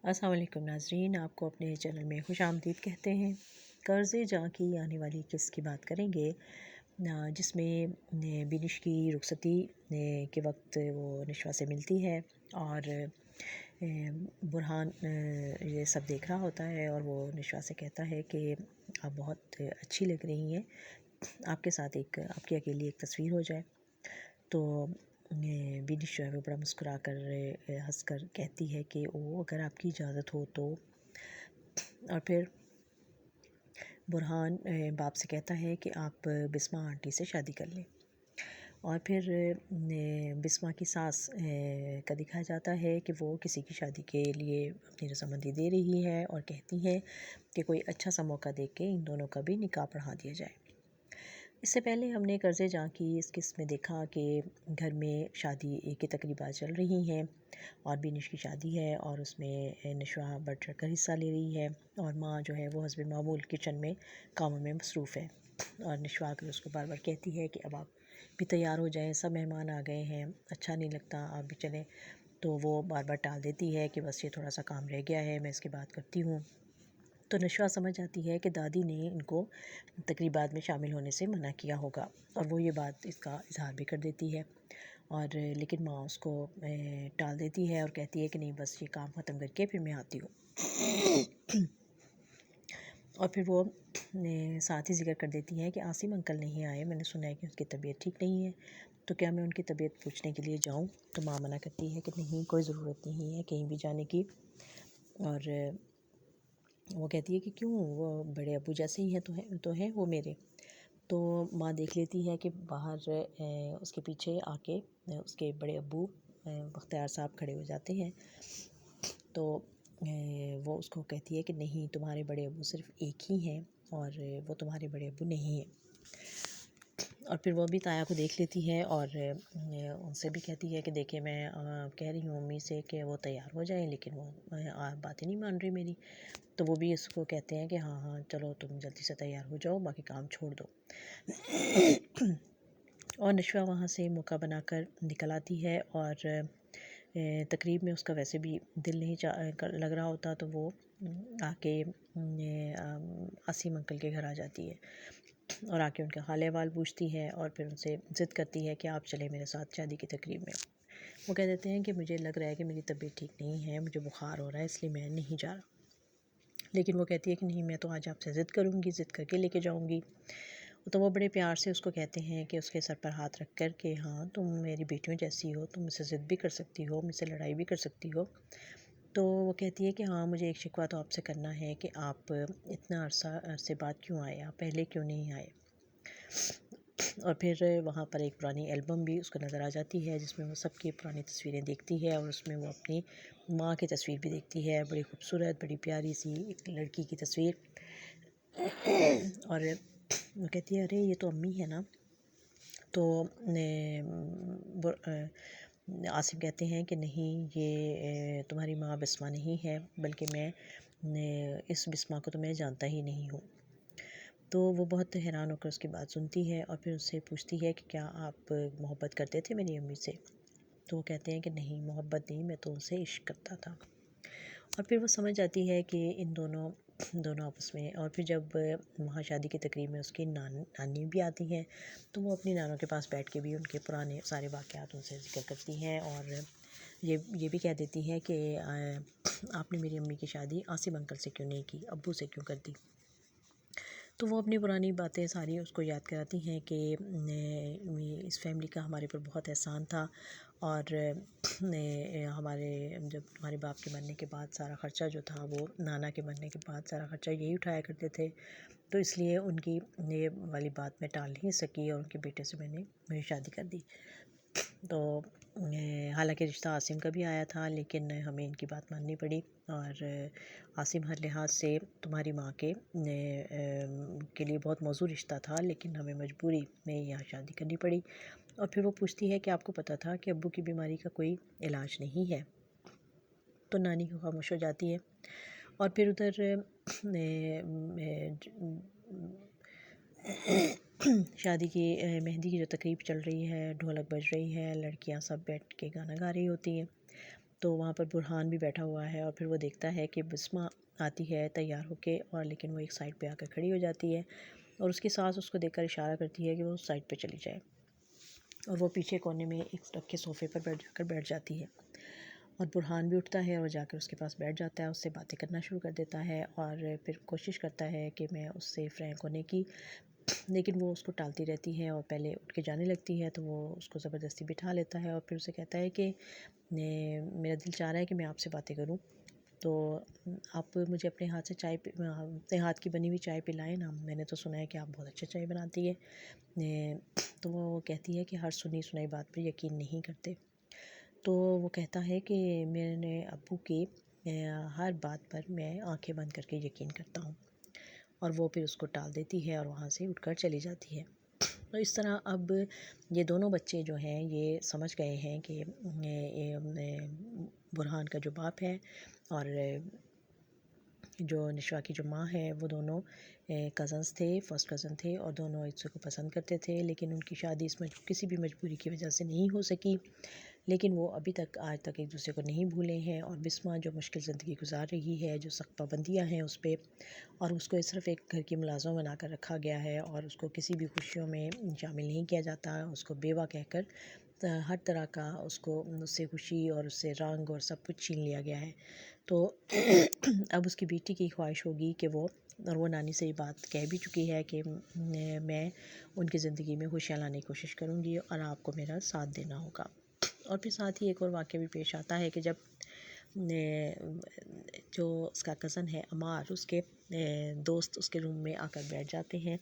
السلام علیکم ناظرین، آپ کو اپنے چینل میں خوش آمدید کہتے ہیں۔ قرض جاں کی آنے والی قسط کی بات کریں گے، جس میں بینش کی رخصتی کے وقت وہ نشوہ سے ملتی ہے اور برہان یہ سب دیکھ رہا ہوتا ہے اور وہ نشوہ سے کہتا ہے کہ آپ بہت اچھی لگ رہی ہیں، آپ کے ساتھ آپ کی اکیلی ایک تصویر ہو جائے۔ تو بینش جو ہے وہ بڑا مسکرا کر ہنس کر کہتی ہے کہ اگر آپ کی اجازت ہو تو۔ اور پھر برہان باپ سے کہتا ہے کہ آپ بسمہ آنٹی سے شادی کر لیں، اور پھر بسمہ کی ساس کا دکھایا جاتا ہے کہ وہ کسی کی شادی کے لیے اپنی رضامندی دے رہی ہے اور کہتی ہے کہ کوئی اچھا سا موقع دیکھ کے ان دونوں کا بھی نکاح پڑھا دیا جائے۔ اس سے پہلے ہم نے قرض جاں کی اس قسط میں دیکھا کہ گھر میں شادی کی تقریبات چل رہی ہیں اور بینش کی شادی ہے اور اس میں نشوہ بڑھ چڑھ کر حصہ لے رہی ہے، اور ماں جو ہے وہ حسب معمول کچن میں کاموں میں مصروف ہے، اور نشوہ کر اس کو بار بار کہتی ہے کہ اب آپ بھی تیار ہو جائیں، سب مہمان آ گئے ہیں، اچھا نہیں لگتا، آپ بھی چلیں۔ تو وہ بار بار ٹال دیتی ہے کہ بس یہ تھوڑا سا کام رہ گیا ہے، میں اس کے بعد کرتی ہوں۔ تو نشوہ سمجھ جاتی ہے کہ دادی نے ان کو تقریبات میں شامل ہونے سے منع کیا ہوگا، اور وہ یہ بات اس کا اظہار بھی کر دیتی ہے، اور لیکن ماں اس کو ٹال دیتی ہے اور کہتی ہے کہ نہیں، بس یہ کام ختم کر کے پھر میں آتی ہوں۔ اور پھر وہ ساتھ ہی ذکر کر دیتی ہے کہ عاصم انکل نہیں آئے، میں نے سنا ہے کہ اس کی طبیعت ٹھیک نہیں ہے، تو کیا میں ان کی طبیعت پوچھنے کے لیے جاؤں؟ تو ماں منع کرتی ہے کہ نہیں، کوئی ضرورت نہیں ہے کہیں بھی جانے کی، اور وہ کہتی ہے کہ کیوں، وہ بڑے ابو جیسے ہی ہیں تو ہیں وہ میرے۔ تو ماں دیکھ لیتی ہے کہ باہر اس کے پیچھے آ کے اس کے بڑے ابو بختیار صاحب کھڑے ہو جاتے ہیں، تو وہ اس کو کہتی ہے کہ نہیں، تمہارے بڑے ابو صرف ایک ہی ہیں اور وہ تمہارے بڑے ابو نہیں ہیں۔ اور پھر وہ بھی تایا کو دیکھ لیتی ہے اور ان سے بھی کہتی ہے کہ دیکھیں، میں کہہ رہی ہوں امی سے کہ وہ تیار ہو جائیں، لیکن وہ باتیں نہیں مان رہی میری۔ تو وہ بھی اس کو کہتے ہیں کہ ہاں ہاں چلو، تم جلدی سے تیار ہو جاؤ، باقی کام چھوڑ دو۔ اور نشوہ وہاں سے موقع بنا کر نکل آتی ہے، اور تقریب میں اس کا ویسے بھی دل نہیں لگ رہا ہوتا، تو وہ آ کے عاصم انکل کے گھر آ جاتی ہے اور آ کے ان کا حال احوال پوچھتی ہے، اور پھر ان سے ضد کرتی ہے کہ آپ چلیں میرے ساتھ شادی کی تقریب میں۔ وہ کہہ دیتے ہیں کہ مجھے لگ رہا ہے کہ میری طبیعت ٹھیک نہیں ہے، مجھے بخار ہو رہا ہے، اس لیے میں نہیں جا رہا۔ لیکن وہ کہتی ہے کہ نہیں، میں تو آج آپ سے ضد کروں گی، ضد کر کے لے کے جاؤں گی۔ تو وہ بڑے پیار سے اس کو کہتے ہیں کہ اس کے سر پر ہاتھ رکھ کر کہ ہاں، تم میری بیٹیوں جیسی ہو، تم مجھ سے ضد بھی کر سکتی ہو، مجھ سے لڑائی بھی کر سکتی ہو۔ تو وہ کہتی ہے کہ ہاں، مجھے ایک شکوہ تو آپ سے کرنا ہے کہ آپ اتنا عرصے بعد کیوں آئے، آپ پہلے کیوں نہیں آئے۔ اور پھر وہاں پر ایک پرانی البم بھی اس کو نظر آ جاتی ہے، جس میں وہ سب کی پرانی تصویریں دیکھتی ہے، اور اس میں وہ اپنی ماں کی تصویر بھی دیکھتی ہے، بڑی خوبصورت، بڑی پیاری سی ایک لڑکی کی تصویر۔ اور وہ کہتی ہے ارے یہ تو امی ہے نا۔ تو عاصم کہتے ہیں کہ نہیں، یہ تمہاری ماں بسمہ نہیں ہے، بلکہ میں اس بسمہ کو تو میں جانتا ہی نہیں ہوں۔ تو وہ بہت حیران ہو کر اس کی بات سنتی ہے، اور پھر اس سے پوچھتی ہے کہ کیا آپ محبت کرتے تھے میری امی سے؟ تو وہ کہتے ہیں کہ نہیں، محبت نہیں، میں تو ان سے عشق کرتا تھا۔ اور پھر وہ سمجھ جاتی ہے کہ ان دونوں آپس میں، اور پھر جب وہاں شادی کی تقریب میں اس کی نانی بھی آتی ہیں، تو وہ اپنی نانوں کے پاس بیٹھ کے بھی ان کے پرانے سارے واقعات ان سے ذکر کرتی ہیں، اور یہ بھی کہہ دیتی ہے کہ آپ نے میری امی کی شادی عاصم انکل سے کیوں نہیں کی، ابو سے کیوں کر دی۔ تو وہ اپنی پرانی باتیں ساری اس کو یاد کراتی ہیں کہ اس فیملی کا ہمارے پر بہت احسان تھا، اور ہمارے جب ہمارے باپ کے مرنے کے بعد سارا خرچہ جو تھا، وہ نانا کے مرنے کے بعد سارا خرچہ یہی اٹھایا کرتے تھے، تو اس لیے ان کی یہ والی بات میں ٹال نہیں سکی، اور ان کے بیٹے سے میں نے میری شادی کر دی۔ تو حالانکہ رشتہ عاصم کا بھی آیا تھا، لیکن ہمیں ان کی بات ماننی پڑی، اور عاصم ہر لحاظ سے تمہاری ماں کے لیے بہت موزوں رشتہ تھا، لیکن ہمیں مجبوری میں یہاں شادی کرنی پڑی۔ اور پھر وہ پوچھتی ہے کہ آپ کو پتہ تھا کہ ابو کی بیماری کا کوئی علاج نہیں ہے؟ تو نانی کو خاموش ہو جاتی ہے، اور پھر ادھر شادی کی مہندی کی جو تقریب چل رہی ہے، ڈھولک بج رہی ہے، لڑکیاں سب بیٹھ کے گانا گا رہی ہوتی ہیں۔ تو وہاں پر برہان بھی بیٹھا ہوا ہے، اور پھر وہ دیکھتا ہے کہ بسمہ آتی ہے تیار ہو کے، اور لیکن وہ ایک سائڈ پہ آ کر کھڑی ہو جاتی ہے، اور اس کی ساس اس کو دیکھ کر اشارہ کرتی ہے کہ وہ اس سائڈ پہ چلی جائے، اور وہ پیچھے کونے میں ایک رکھ کے صوفے پر بیٹھ جاتی ہے، اور برہان بھی اٹھتا ہے اور جا کر اس کے پاس بیٹھ جاتا ہے، اس سے باتیں کرنا شروع کر دیتا ہے، اور پھر کوشش کرتا ہے کہ میں اس سے فرینک ہونے کی، لیکن وہ اس کو ٹالتی رہتی ہے، اور پہلے اٹھ کے جانے لگتی ہے تو وہ اس کو زبردستی بٹھا لیتا ہے، اور پھر اسے کہتا ہے کہ میرا دل چاہ رہا ہے کہ میں آپ سے باتیں کروں، تو آپ مجھے اپنے ہاتھ سے اپنے ہاتھ کی بنی ہوئی چائے پلائیں نا، میں نے تو سنا ہے کہ آپ بہت اچھا چائے بناتی ہے۔ تو وہ کہتی ہے کہ ہر سنی سنائی بات پر یقین نہیں کرتے، تو وہ کہتا ہے کہ میں نے ابو کی ہر بات پر میں آنکھیں بند کر کے یقین کرتا ہوں، اور وہ پھر اس کو ٹال دیتی ہے اور وہاں سے اٹھ کر چلی جاتی ہے۔ تو اس طرح اب یہ دونوں بچے جو ہیں یہ سمجھ گئے ہیں کہ برہان کا جو باپ ہے اور جو نشوہ کی جو ماں ہے وہ دونوں کزنس تھے، فرسٹ کزن تھے، اور دونوں ایک دوسرے کو پسند کرتے تھے، لیکن ان کی شادی اس میں کسی بھی مجبوری کی وجہ سے نہیں ہو سکی، لیکن وہ ابھی تک آج تک ایک دوسرے کو نہیں بھولے ہیں، اور بسمہ جو مشکل زندگی گزار رہی ہے، جو سخت پابندیاں ہیں اس پہ، اور اس کو صرف ایک گھر کی ملازمہ بنا کر رکھا گیا ہے، اور اس کو کسی بھی خوشیوں میں شامل نہیں کیا جاتا، اس کو بیوہ کہہ کر ہر طرح کا اس سے خوشی اور اس سے رنگ اور سب کچھ چھین لیا گیا ہے، تو اب اس کی بیٹی کی خواہش ہوگی کہ وہ نانی سے یہ بات کہہ بھی چکی ہے کہ میں ان کی زندگی میں خوشیاں لانے کی کوشش کروں گی اور آپ کو میرا ساتھ دینا ہوگا۔ اور پھر ساتھ ہی ایک اور واقعہ بھی پیش آتا ہے کہ جب جو اس کا کزن ہے عمار، اس کے دوست اس کے روم میں آ کر بیٹھ جاتے ہیں،